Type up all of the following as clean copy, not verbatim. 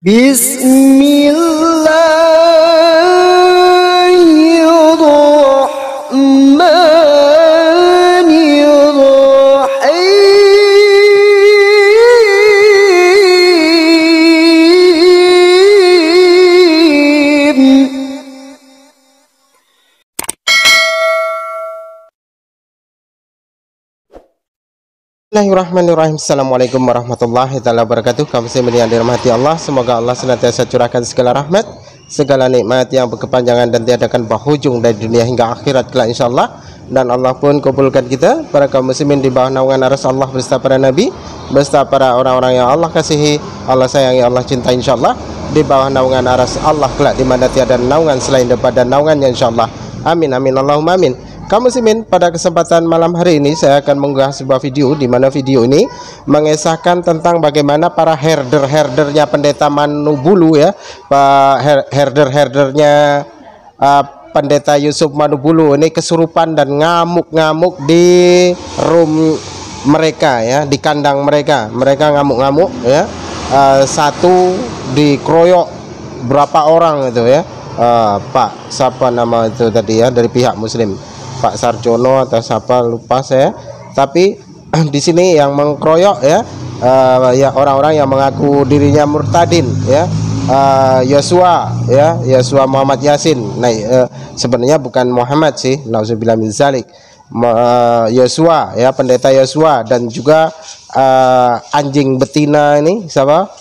Bismillahirrahmanirrahim. Bismillahirrahmanirrahim. Assalamualaikum warahmatullahi wabarakatuh. Kaum muslimin yang dirahmati Allah, semoga Allah senantiasa curahkan segala rahmat, segala nikmat yang berkepanjangan dan tiadakan berhujung dari dunia hingga akhirat kelak insyaallah. Dan Allah pun kabulkan kita para kaum muslimin di bawah naungan arsy Allah beserta para nabi, beserta para orang-orang yang Allah kasihi, Allah sayangi, Allah cintai insyaallah, di bawah naungan arsy Allah kelak di mana tiada naungan selain daripada naungannya insyaallah. Amin amin Allahumma amin. Kaum muslimin, pada kesempatan malam hari ini saya akan mengunggah sebuah video di mana video ini mengisahkan tentang bagaimana para herdernya pendeta Manubulu ya, herdernya pendeta Yusuf Manubulu ini kesurupan dan ngamuk-ngamuk di room mereka ya, di kandang mereka ngamuk-ngamuk ya. Satu dikeroyok berapa orang itu ya, Pak siapa nama itu tadi ya, dari pihak muslim, Pak Sarjono atau siapa lupa saya, tapi di sini yang mengkroyok ya, ya orang-orang yang mengaku dirinya murtadin ya, Yosua ya, Yosua Muhammad Yasin. Nah sebenarnya bukan Muhammad sih, nauzubillah min zalik, Yosua ya, pendeta Yosua, dan juga anjing betina ini siapa,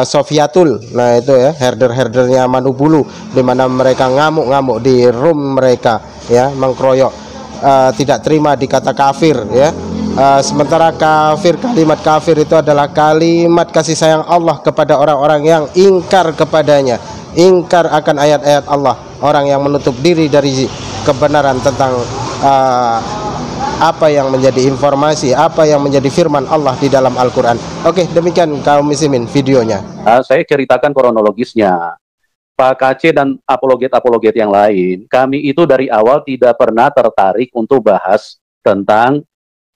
Sofiatul. Nah itu ya, herdernya Manubulu, di mana mereka ngamuk-ngamuk di room mereka ya, mengkroyok, tidak terima dikata kafir ya. Sementara kafir, kalimat kafir itu adalah kalimat kasih sayang Allah kepada orang-orang yang ingkar kepadanya, ingkar akan ayat-ayat Allah, orang yang menutup diri dari kebenaran tentang apa yang menjadi informasi, apa yang menjadi firman Allah di dalam Al-Quran. Oke, demikian kaum muslimin videonya. Saya ceritakan kronologisnya. Pak KC dan apologet-apologet yang lain, kami itu dari awal tidak pernah tertarik untuk bahas tentang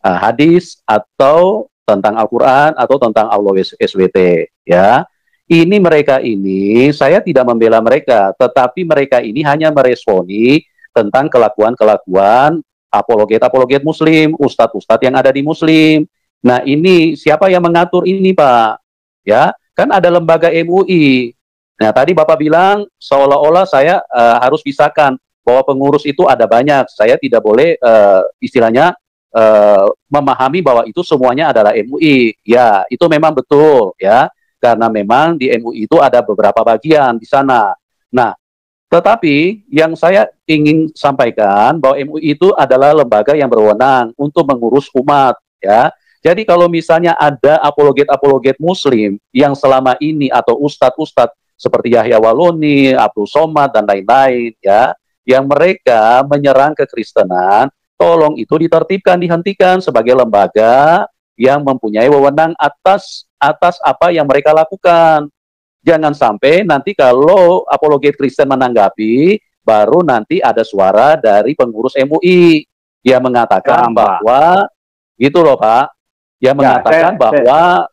hadis atau tentang Al-Quran atau tentang Allah SWT ya. Ini mereka ini, saya tidak membela mereka, tetapi mereka ini hanya meresponi tentang kelakuan-kelakuan apologet-apologet muslim, ustadz-ustadz yang ada di muslim. Nah ini siapa yang mengatur ini Pak? Ya, kan ada lembaga MUI. Nah tadi Bapak bilang seolah-olah saya harus pisahkan bahwa pengurus itu ada banyak. Saya tidak boleh istilahnya memahami bahwa itu semuanya adalah MUI. Ya itu memang betul ya, karena memang di MUI itu ada beberapa bagian di sana. Nah tetapi yang saya ingin sampaikan bahwa MUI itu adalah lembaga yang berwenang untuk mengurus umat ya. Jadi kalau misalnya ada apologet-apologet muslim yang selama ini atau ustadz-ustadz seperti Yahya Waloni, Abdul Somad dan lain-lain ya, yang mereka menyerang kekristenan, tolong itu ditertibkan, dihentikan sebagai lembaga yang mempunyai wewenang atas apa yang mereka lakukan. Jangan sampai nanti kalau apologet Kristen menanggapi, baru nanti ada suara dari pengurus MUI yang mengatakan bahwa, gitu loh Pak, yang mengatakan bahwa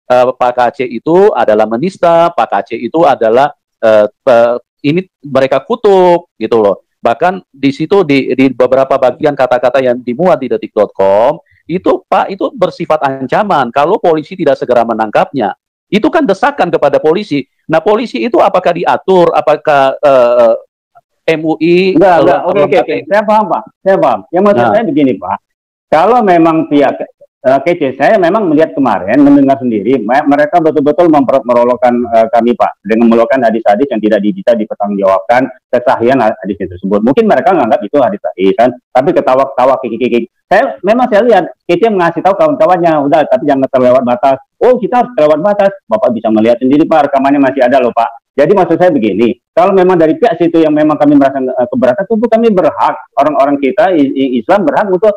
Pak KC itu adalah menista, Pak KC itu adalah ini mereka kutuk, gitu loh. Bahkan di situ di beberapa bagian kata-kata yang dimuat di detik.com, itu Pak itu bersifat ancaman kalau polisi tidak segera menangkapnya. Itu kan desakan kepada polisi. Nah, polisi itu apakah diatur? Apakah MUI? Enggak. Oke. Saya paham, Pak. Saya paham. Yang maksud saya begini, Pak. Kalau memang pihak KC, saya memang melihat kemarin, mendengar sendiri, mereka betul-betul merolokkan kami, Pak, dengan melolokkan hadis-hadis yang tidak bisa dipertanggungjawabkan kesahihan hadis tersebut. Mungkin mereka menganggap itu hadis sahih, kan? Tapi ketawa-ketawa, kikik-kikik. Saya lihat, KC mengasih tahu kawan-kawannya, udah, tapi jangan terlewat batas. Oh, kita harus terlewat batas. Bapak bisa melihat sendiri, Pak, rekamannya masih ada loh, Pak. Jadi maksud saya begini, kalau memang dari pihak situ yang memang kami merasa keberatan, tentu kami berhak, orang-orang kita Islam berhak untuk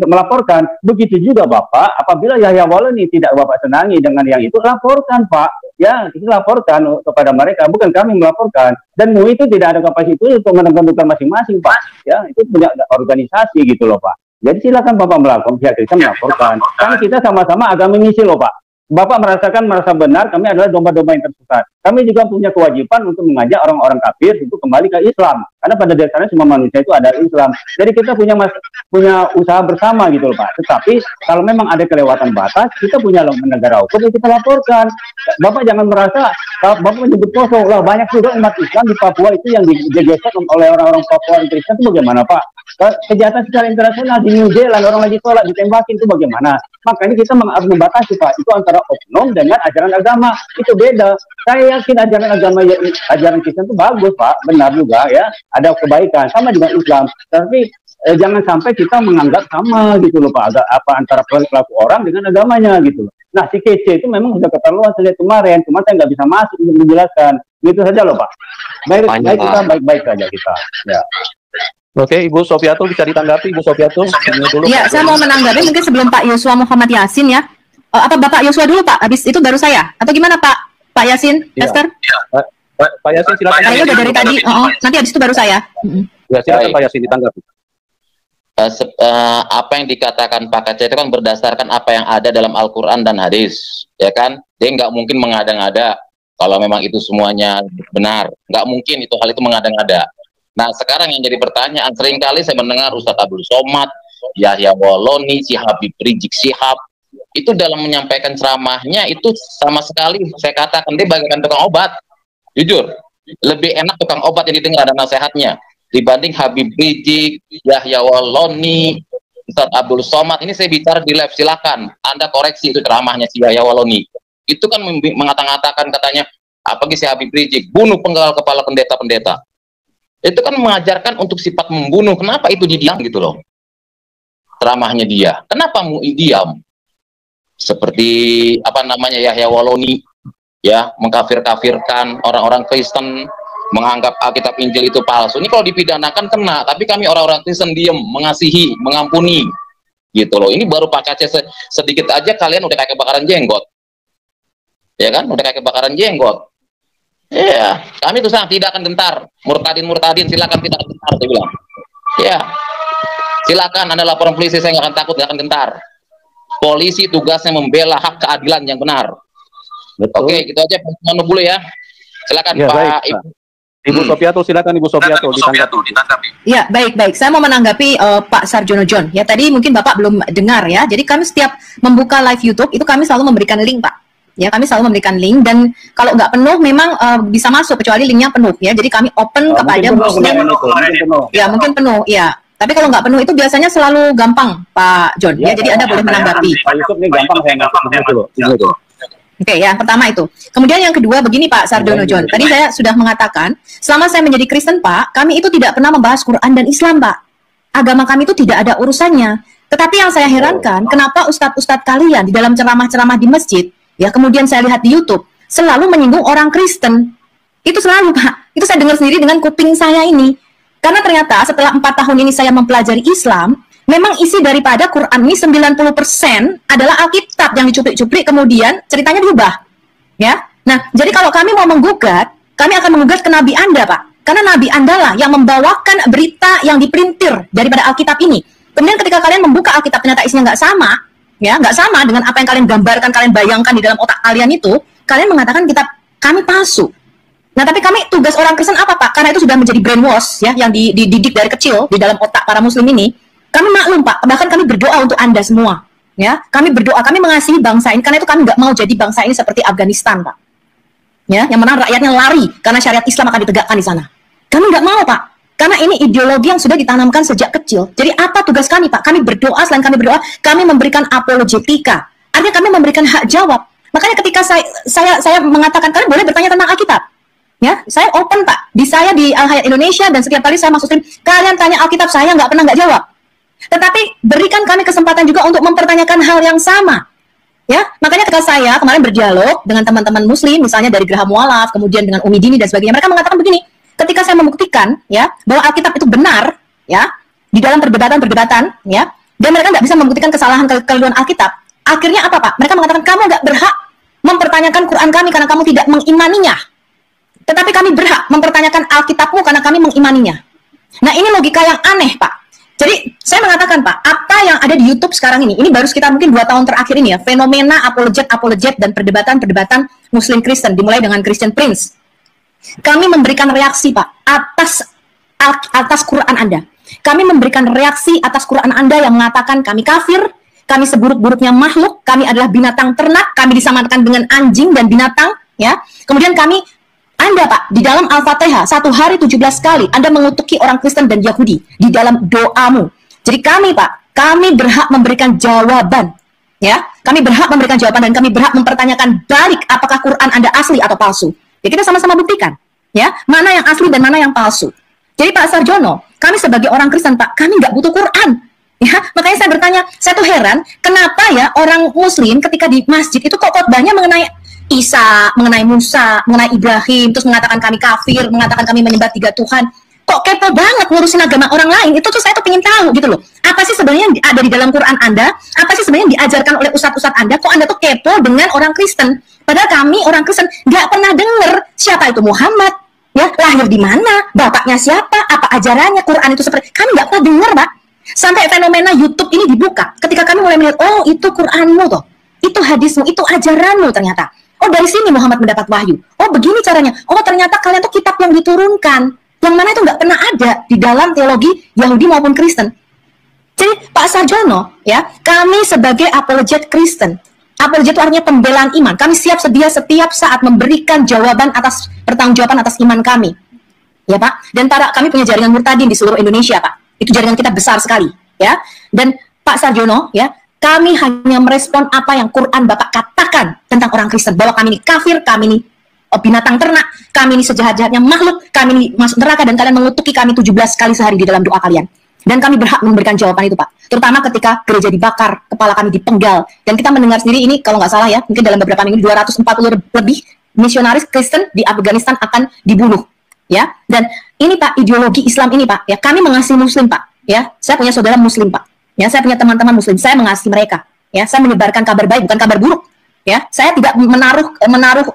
melaporkan. Begitu juga Bapak, apabila Yahya Waloni tidak Bapak senangi dengan yang itu, laporkan Pak. Ya, kita laporkan kepada mereka, bukan kami melaporkan. Dan MUI itu tidak ada kapasitas untuk menentukan masing-masing Pak. Ya, itu punya organisasi gitu loh Pak. Jadi silakan Bapak melakukan, pihak kita melaporkan. Kan kita sama-sama agama misi loh Pak. Bapak merasa benar, kami adalah domba-domba yang tersesat. Kami juga punya kewajiban untuk mengajak orang-orang kafir untuk kembali ke Islam. Karena pada dasarnya semua manusia itu adalah Islam. Jadi kita punya usaha bersama gitu loh Pak. Tetapi kalau memang ada kelewatan batas, kita punya negara hukum yang kita laporkan. Bapak jangan merasa, Bapak menyebut kosong lah. Banyak juga umat Islam di Papua itu yang digeser oleh orang-orang Papua Kristen itu bagaimana Pak? Kejahatan secara internasional di New Zealand, orang lagi sholat ditembakin itu bagaimana? Makanya kita harus membatasi Pak, itu antara oknum dengan ajaran agama, itu beda. Saya yakin ajaran agama, ajaran Kristen itu bagus Pak, benar juga ya, ada kebaikan, sama dengan Islam. Tapi jangan sampai kita menganggap sama gitu loh Pak, antara pelaku orang dengan agamanya gitu loh. Nah si kece itu memang sudah keterlaluan sejak kemarin, cuma saya nggak bisa masuk untuk menjelaskan, gitu saja loh Pak. Baik saja kita. Ya. Oke, Ibu Sofiatul bisa ditanggapi, Ibu Sofiatul. Iya, saya mau menanggapi mungkin sebelum Pak Yosua Muhammad Yasin ya. Apa Bapak Yosua dulu Pak, habis itu baru saya? Atau gimana Pak Yasin, Esther? Ya. Pak Yasin silakan. Saya udah dari tadi, nanti habis itu baru saya. Ya, silakan Pak Yasin ditanggapi. Apa yang dikatakan Pak Kaca itu kan berdasarkan apa yang ada dalam Al-Quran dan hadis, ya kan? Dia nggak mungkin mengada-ngada kalau memang itu semuanya benar. Nggak mungkin hal itu mengada-ngada. Nah sekarang yang jadi pertanyaan, seringkali saya mendengar Ustadz Abdul Somad, Yahya Woloni, si Habib Rizik Syihab, itu dalam menyampaikan ceramahnya itu sama sekali saya katakan dia bagaikan tukang obat. Jujur, lebih enak tukang obat yang didengar ada nasihatnya dibanding Habib Rizik, Yahya Woloni, Ustadz Abdul Somad. Ini saya bicara di live, silakan Anda koreksi itu ceramahnya si Yahya Woloni. Itu kan mengatakan katanya, apalagi si Habib Rizik, bunuh penggal kepala pendeta-pendeta. Itu kan mengajarkan untuk sifat membunuh. Kenapa itu didiam gitu loh ceramahnya dia? Kenapa mau diam? Seperti apa namanya Yahya Woloni ya, mengkafir-kafirkan orang-orang Kristen, menganggap Alkitab Injil itu palsu. Ini kalau dipidanakan kena, tapi kami orang-orang Kristen diem, mengasihi, mengampuni gitu loh. Ini baru Pak Kace sedikit aja kalian udah kayak kebakaran jenggot. Ya kan? Udah kayak kebakaran jenggot. Iya, kami itu sangat tidak akan gentar. Murtadin, silakan tidak akan gentar, saya bilang. Ya, silakan Anda laporan polisi, saya nggak akan takut, nggak akan gentar. Polisi tugasnya membela hak keadilan yang benar. Betul. Oke, gitu aja Pak dulu ya. Silakan ya, Pak Ibu Sofiatul, silakan Ibu Sofiatul ditanggapi. Ya, baik. Saya mau menanggapi Pak Sarjono John. Ya, tadi mungkin Bapak belum dengar ya. Jadi kami setiap membuka live YouTube itu kami selalu memberikan link, Pak. Ya, kami selalu memberikan link, dan kalau nggak penuh memang bisa masuk kecuali linknya penuh ya. Jadi kami open kepada Muslim. Ya, mungkin penuh ya. Tapi kalau nggak penuh itu biasanya selalu gampang Pak John ya. Jadi Anda boleh menanggapi. Pak Yusuf ini gampang saya Oke, yang pertama itu. Kemudian yang kedua begini Pak Sarjono John. Tadi saya sudah mengatakan, selama saya menjadi Kristen Pak, kami itu tidak pernah membahas Quran dan Islam Pak. Agama kami itu tidak ada urusannya. Tetapi yang saya herankan, kenapa ustadz-ustadz kalian di dalam ceramah-ceramah di masjid, ya kemudian saya lihat di YouTube, selalu menyinggung orang Kristen. Itu selalu Pak. Itu saya dengar sendiri dengan kuping saya ini. Karena ternyata setelah 4 tahun ini saya mempelajari Islam, memang isi daripada Quran ini 90% adalah Alkitab yang dicuplik-cuplik kemudian ceritanya diubah. Ya. Nah, jadi kalau kami mau menggugat, kami akan menggugat ke Nabi Anda, Pak. Karena Nabi Anda lah yang membawakan berita yang diprintir daripada Alkitab ini. Kemudian ketika kalian membuka Alkitab ternyata isinya nggak sama, ya, nggak sama dengan apa yang kalian gambarkan, kalian bayangkan di dalam otak kalian itu, kalian mengatakan kitab kami palsu. Nah, tapi kami tugas orang Kristen apa, Pak? Karena itu sudah menjadi brainwash, ya, yang dididik dari kecil di dalam otak para Muslim ini. Kami maklum, Pak. Bahkan kami berdoa untuk Anda semua, ya. Kami berdoa, kami mengasihi bangsa ini karena itu kami nggak mau jadi bangsa ini seperti Afghanistan, Pak. Ya, yang mana rakyatnya lari karena syariat Islam akan ditegakkan di sana. Kami nggak mau, Pak. Karena ini ideologi yang sudah ditanamkan sejak kecil. Jadi apa tugas kami, Pak? Kami berdoa, selain kami berdoa, kami memberikan apologetika. Artinya kami memberikan hak jawab. Makanya ketika saya mengatakan kalian boleh bertanya tentang Alkitab. Ya, saya open Pak. Di saya di Al Hayat Indonesia dan setiap kali saya masuk stream, kalian tanya Alkitab, saya nggak pernah nggak jawab. Tetapi berikan kami kesempatan juga untuk mempertanyakan hal yang sama. Ya, makanya ketika saya kemarin berdialog dengan teman-teman Muslim, misalnya dari Geraham Mualaf, kemudian dengan Umi Dini dan sebagainya, mereka mengatakan begini. Ketika saya membuktikan, ya, bahwa Alkitab itu benar, ya, di dalam perdebatan, ya, dan mereka nggak bisa membuktikan kesalahan kekeliruan Alkitab. Akhirnya apa, Pak? Mereka mengatakan kamu nggak berhak mempertanyakan Quran kami karena kamu tidak mengimaninya. Tetapi kami berhak mempertanyakan Alkitabmu karena kami mengimaninya. Nah, ini logika yang aneh, Pak. Jadi saya mengatakan Pak, apa yang ada di YouTube sekarang ini baru sekitar mungkin 2 tahun terakhir ini ya, fenomena apologet dan perdebatan Muslim Kristen dimulai dengan Christian Prince. Kami memberikan reaksi Pak atas Quran Anda. Kami memberikan reaksi atas Quran Anda yang mengatakan kami kafir, kami seburuk-buruknya makhluk, kami adalah binatang ternak, kami disamakan dengan anjing dan binatang, ya. Kemudian Anda Pak, di dalam Al-Fatihah 1 hari 17 kali Anda mengutuki orang Kristen dan Yahudi di dalam doamu. Jadi kami Pak, kami berhak memberikan jawaban, ya. Kami berhak memberikan jawaban dan kami berhak mempertanyakan balik apakah Quran Anda asli atau palsu. Ya kita sama-sama buktikan, ya, mana yang asli dan mana yang palsu. Jadi Pak Sarjono, kami sebagai orang Kristen Pak, kami nggak butuh Quran. Ya, makanya saya bertanya, saya tuh heran, kenapa ya orang Muslim ketika di masjid itu kok khotbahnya mengenai Isa, mengenai Musa, mengenai Ibrahim, terus mengatakan kami kafir, mengatakan kami menyembah 3 Tuhan. Kok kepo banget ngurusin agama orang lain? Itu tuh saya tuh pengen tahu gitu loh. Apa sih sebenarnya yang ada di dalam Quran Anda? Apa sih sebenarnya yang diajarkan oleh ustadz-ustadz Anda? Kok Anda tuh kepo dengan orang Kristen? Padahal kami orang Kristen nggak pernah dengar siapa itu Muhammad, ya, lahir di mana, bapaknya siapa, apa ajarannya, Quran itu seperti, kami nggak pernah dengar Pak. Sampai fenomena YouTube ini dibuka, ketika kami mulai melihat, oh itu Quranmu toh, itu hadismu, itu ajaranmu ternyata. Oh dari sini Muhammad mendapat wahyu. Oh begini caranya. Oh ternyata kalian tuh kitab yang diturunkan, yang mana itu nggak pernah ada di dalam teologi Yahudi maupun Kristen. Jadi Pak Sarjono, ya, kami sebagai apologet Kristen, apologet itu artinya pembelaan iman. Kami siap sedia setiap saat memberikan jawaban atas pertanggungjawaban atas iman kami, ya Pak. Dan kami punya jaringan murtadin di seluruh Indonesia Pak. Itu jaringan kita besar sekali, ya. Dan Pak Sarjono, ya, kami hanya merespon apa yang Quran Bapak katakan tentang orang Kristen, bahwa kami ini kafir, kami ini binatang ternak, kami ini sejahat-jahatnya makhluk, kami ini masuk neraka dan kalian mengutuki kami 17 kali sehari di dalam doa kalian. Dan kami berhak memberikan jawaban itu Pak. Terutama ketika gereja dibakar, kepala kami dipenggal, dan kita mendengar sendiri ini kalau nggak salah ya, mungkin dalam beberapa minggu 240 lebih misionaris Kristen di Afghanistan akan dibunuh, ya. Dan ini Pak, ideologi Islam ini Pak, ya, kami mengasihi Muslim Pak, ya. Saya punya saudara Muslim Pak. Ya, saya punya teman-teman Muslim, saya mengasihi mereka. Ya, saya menyebarkan kabar baik, bukan kabar buruk. Ya, saya tidak menaruh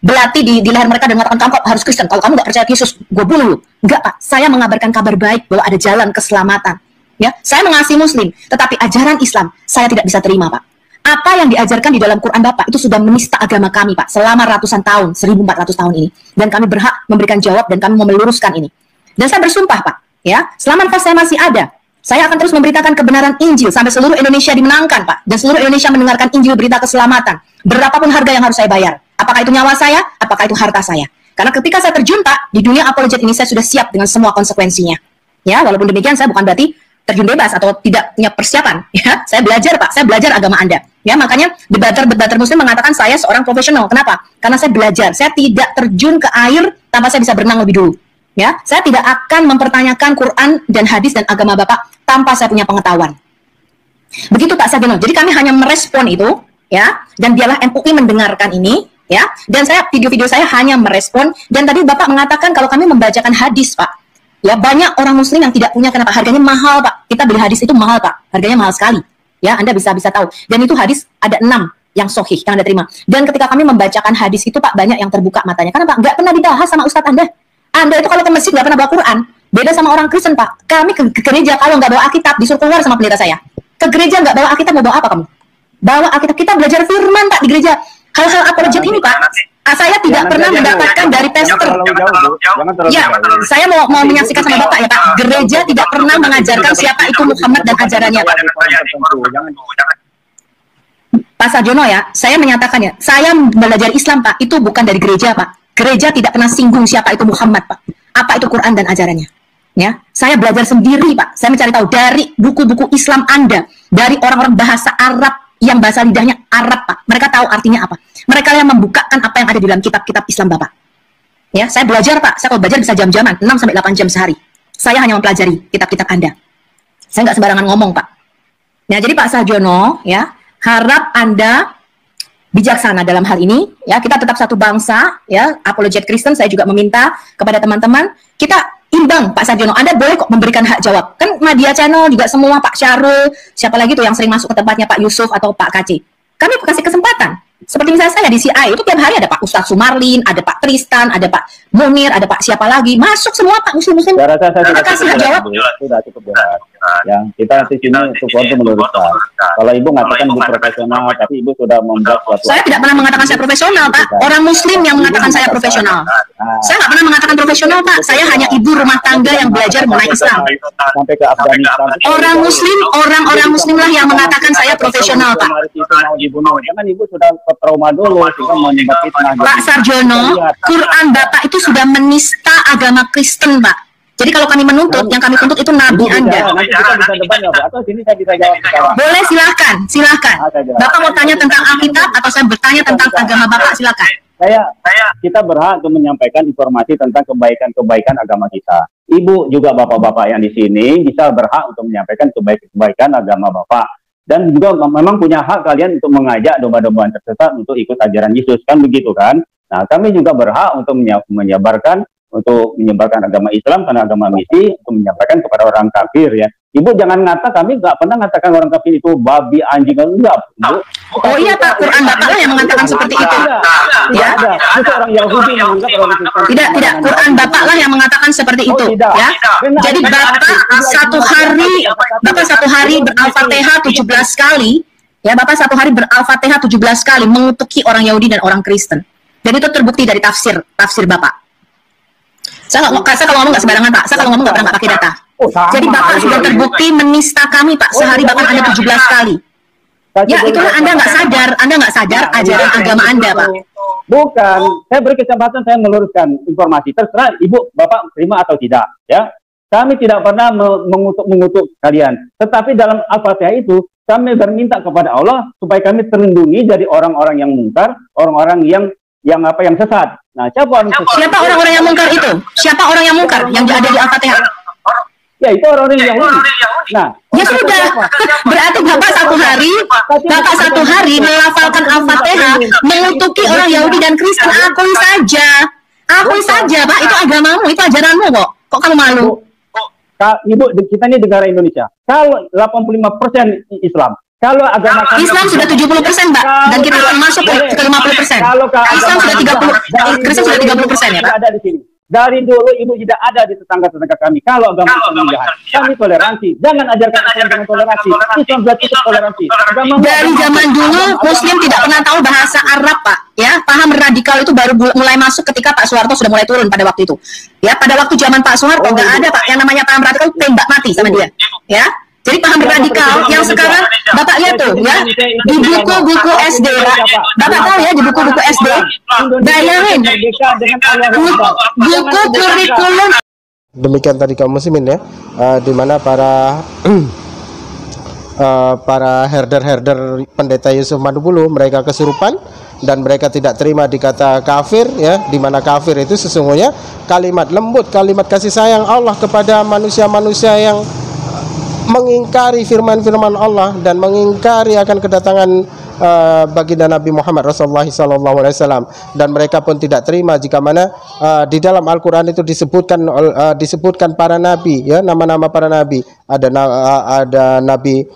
belati di leher mereka dan mengatakan kamu harus Kristen. Kalau kamu nggak percaya Yesus, gue bunuh lu. Enggak Pak, saya mengabarkan kabar baik bahwa ada jalan keselamatan. Ya, saya mengasihi Muslim, tetapi ajaran Islam saya tidak bisa terima Pak. Apa yang diajarkan di dalam Quran Bapak itu sudah menista agama kami Pak selama ratusan tahun, 1400 tahun ini. Dan kami berhak memberikan jawab dan kami mau meluruskan ini. Dan saya bersumpah Pak, ya, selama nafas saya masih ada, saya akan terus memberitakan kebenaran Injil sampai seluruh Indonesia dimenangkan, Pak. Dan seluruh Indonesia mendengarkan Injil berita keselamatan. Berapapun harga yang harus saya bayar. Apakah itu nyawa saya, apakah itu harta saya. Karena ketika saya terjun, Pak, di dunia apologet ini saya sudah siap dengan semua konsekuensinya. Ya, walaupun demikian saya bukan berarti terjun bebas atau tidak punya persiapan. Ya, saya belajar, Pak. Saya belajar agama Anda. Ya, makanya debater Muslim mengatakan saya seorang profesional. Kenapa? Karena saya belajar. Saya tidak terjun ke air tanpa saya bisa berenang lebih dulu. Ya, saya tidak akan mempertanyakan Quran dan hadis dan agama Bapak tanpa saya punya pengetahuan. Begitu Pak Sarjono. Jadi kami hanya merespon itu, ya, dan biarlah MUI mendengarkan ini, ya. Dan video-video saya hanya merespon. Dan tadi Bapak mengatakan kalau kami membacakan hadis, Pak, ya, banyak orang Muslim yang tidak punya. Kenapa? Harganya mahal, Pak. Kita beli hadis itu mahal, Pak. Harganya mahal sekali. Ya, Anda bisa tahu. Dan itu hadis ada 6 yang sahih yang Anda terima. Dan ketika kami membacakan hadis itu, Pak, banyak yang terbuka matanya. Kenapa? Nggak pernah dibahas sama Ustadz Anda. Anda itu kalau ke masjid nggak pernah bawa Quran. Beda sama orang Kristen, Pak. Kami ke gereja kalau nggak bawa Alkitab, disuruh keluar sama pendeta saya. Ke gereja nggak bawa Alkitab, mau bawa apa kamu? Bawa Alkitab. Kita belajar firman, Pak, di gereja. Hal-hal apologet ini, Pak, saya tidak pernah mendapatkan dari tester. Ya, saya mau menyaksikan sama Bapak ya, Pak. Gereja tidak pernah mengajarkan siapa itu Muhammad dan ajarannya, Pak. Pak Sarjono ya, saya menyatakan ya, saya belajar Islam, Pak, itu bukan dari gereja, Pak. Gereja tidak pernah singgung siapa itu Muhammad, Pak. Apa itu Quran dan ajarannya. Ya, saya belajar sendiri, Pak. Saya mencari tahu dari buku-buku Islam Anda, dari orang-orang bahasa Arab yang bahasa lidahnya Arab, Pak. Mereka tahu artinya apa. Mereka yang membukakan apa yang ada di dalam kitab-kitab Islam Bapak. Ya, saya belajar, Pak. Saya kalau belajar bisa jam-jaman, 6-8 jam sehari. Saya hanya mempelajari kitab-kitab Anda. Saya nggak sembarangan ngomong, Pak. Nah, jadi Pak Sarjono, ya, harap Anda bijaksana dalam hal ini, ya. Kita tetap satu bangsa, ya. Apologet Kristen, saya juga meminta kepada teman-teman, kita imbang, Pak Sarjono. Anda boleh kok memberikan hak jawab. Kan Media Channel juga semua, Pak Syarul, siapa lagi tuh yang sering masuk ke tempatnya Pak Yusuf atau Pak KC. Kami kasih kesempatan. Seperti misalnya saya di CI, itu tiap hari ada Pak Ustadz Sumarlin, ada Pak Tristan, ada Pak Munir, ada Pak siapa lagi. Masuk semua Pak Muslim-Muslim. Saya rasa saya kasih hak jawab. Sudah cukup jelas. Ya, kita di sini support untuk meluruskan. Kalau ibu mengatakan ibu profesional, tapi ibu sudah membuat suatu. Saya tidak pernah mengatakan saya profesional, Pak. Orang Muslim yang mengatakan saya profesional. Saya nggak pernah mengatakan profesional, Pak. Saya hanya ibu rumah tangga yang belajar mengenai Islam. Sampai ke Afghanistan. Orang Muslim, orang-orang Muslim lah yang mengatakan saya profesional, Pak. Jangan ibu sudah trauma dulu, sehingga menyebabkan fitnah. Pak Sarjono, Quran Bapak itu sudah menista agama Kristen, Pak. Jadi kalau kami menuntut, yang kami tuntut itu Nabi Anda. Nanti kita bisa debat nggak, Pak? Atau sini saya bisa jawab sekarang. Boleh, silakan, silakan. Bapak mau tanya tentang Alkitab atau saya bertanya tentang agama Bapak, silakan. Kita berhak untuk menyampaikan informasi tentang kebaikan-kebaikan agama kita. Ibu juga bapak-bapak yang di sini bisa berhak untuk menyampaikan kebaikan agama Bapak. Dan juga memang punya hak kalian untuk mengajak domba-domba yang tersesat untuk ikut ajaran Yesus, kan begitu kan? Nah, kami juga berhak untuk menyebarkan agama Islam karena agama misi, untuk menyampaikan kepada orang kafir ya. Ibu jangan kami nggak pernah mengatakan orang kafir itu babi, anjing, enggak, Bu. Oh iya, Pak, Quran Bapak lah yang mengatakan seperti itu. Ya. Itu orang Yahudi yang menganggap orang Kristen. Tidak, Quran Bapak lah yang mengatakan seperti itu, ya. Jadi Bapak satu hari beral-fatihah 17 kali, ya, Bapak satu hari beral-fatihah 17 kali mengutuki orang Yahudi dan orang Kristen. Dan itu terbukti dari tafsir Bapak. Saya kalau ngomong nggak sembarangan, Pak. Saya kalau ngomong nggak pernah pakai data. Jadi Bapak sudah terbukti menista kami, Pak. Sehari bahkan Anda 17 kali. Ya, itulah Anda nggak sadar ajaran agama Anda, Pak. Bukan, saya beri kesempatan saya meluruskan informasi. Terserah Ibu, Bapak terima atau tidak, ya. Kami tidak pernah mengutuk kalian. Tetapi dalam Al-Fatihah itu, kami berminta kepada Allah supaya kami terlindungi dari orang-orang yang mungkar, orang-orang yang sesat. Nah, siapa orang-orang yang mungkar itu? Siapa orang yang mungkar yang ada di Al-Fatihah? Ya, itu orang-orang yang Yahudi. Nah, ya sudah. Berarti Bapak satu hari melafalkan Al-Fatihah mengutuki orang Yahudi dan Kristen. Akui saja, Pak. Itu agamamu, itu ajaranmu kok. Kok kamu malu? Ibu, kita ini negara Indonesia. Kalau 85% Islam, kalau agama Islam sudah 70%, Mbak, dan kita akan masuk ke 50%. Islam sudah 30%, Kristen sudah 30%, ya, Pak. Ada di sini. Dari dulu Ibu tidak ada di tetangga-tetangga kami. Kalau agama Islam jahat, kami toleransi. Jangan ajarkan Islam dengan toleransi. Islam berarti toleransi. Dari zaman dulu Muslim tidak pernah tahu bahasa Arab, Pak. Ya, paham radikal itu baru mulai masuk ketika Pak Soeharto sudah mulai turun pada waktu itu. Ya, pada waktu zaman Pak Soeharto nggak ada, Pak, yang namanya paham radikal, tembak mati sama dia. Ya. Jadi paham radikal yang sekarang Bapak lihat tuh, ya, di buku-buku SD, Bapak tahu ya, di buku-buku SD, bayangin buku kurikulum. Demikian tadi kaum muslimin, ya, di mana para herder pendeta Yusuf Madubulu mereka kesurupan dan mereka tidak terima dikata kafir, ya, di mana kafir itu sesungguhnya kalimat lembut, kalimat kasih sayang Allah kepada manusia-manusia yang mengingkari firman-firman Allah dan mengingkari akan kedatangan baginda Nabi Muhammad Rasulullah SAW, dan mereka pun tidak terima jika mana di dalam Al-Quran itu disebutkan para nabi, ya, nama-nama para nabi. Ada Nabi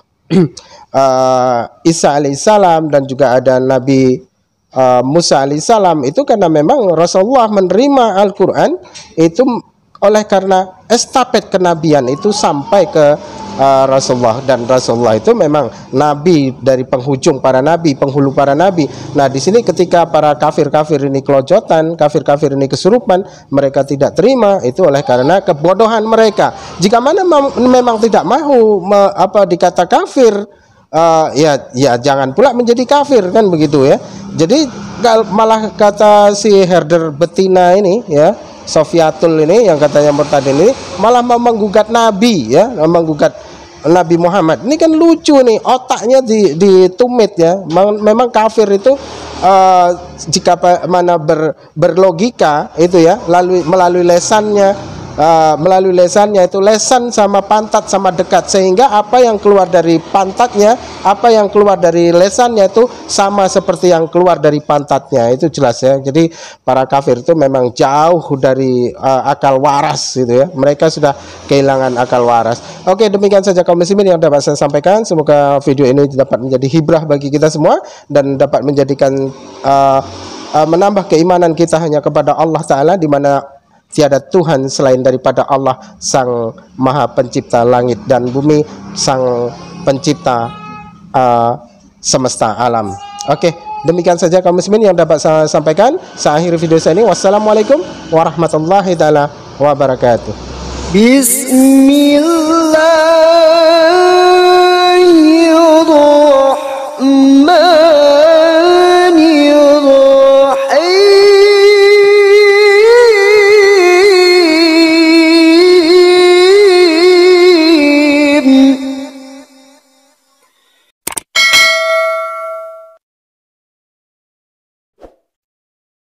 Isa alaihissalam dan juga ada Nabi Musa alaihissalam. Itu karena memang Rasulullah menerima Al-Quran itu oleh karena estafet kenabian itu sampai ke Rasulullah, dan Rasulullah itu memang nabi dari penghujung para nabi, penghulu para nabi. Nah, di sini ketika para kafir-kafir ini kelojotan, kafir-kafir ini kesurupan, mereka tidak terima itu oleh karena kebodohan mereka. Jika mana memang tidak mau dikata kafir, ya jangan pula menjadi kafir, kan begitu, ya. Jadi malah kata si herder betina ini, ya, Sofiatul ini yang katanya murtad ini malah mau menggugat Nabi, ya, menggugat Nabi Muhammad. Ini kan lucu nih, otaknya ditumit, ya. Memang kafir itu jika mana berlogika itu, ya, melalui lesannya itu lesan sama pantat sama dekat, sehingga apa yang keluar dari pantatnya, apa yang keluar dari lesannya itu sama seperti yang keluar dari pantatnya. Itu jelas, ya. Jadi para kafir itu memang jauh dari akal waras, gitu, ya. Mereka sudah kehilangan akal waras. Oke, demikian saja kaum muslimin yang dapat saya sampaikan. Semoga video ini dapat menjadi hibrah bagi kita semua dan dapat menjadikan menambah keimanan kita hanya kepada Allah Ta'ala, di mana tiada Tuhan selain daripada Allah, Sang Maha Pencipta langit dan bumi, Sang Pencipta semesta alam. Oke, demikian saja kaum muslimin yang dapat saya sampaikan. Saya akhiri video saya ini. Wassalamualaikum warahmatullahi taala wabarakatuh. Bismillah.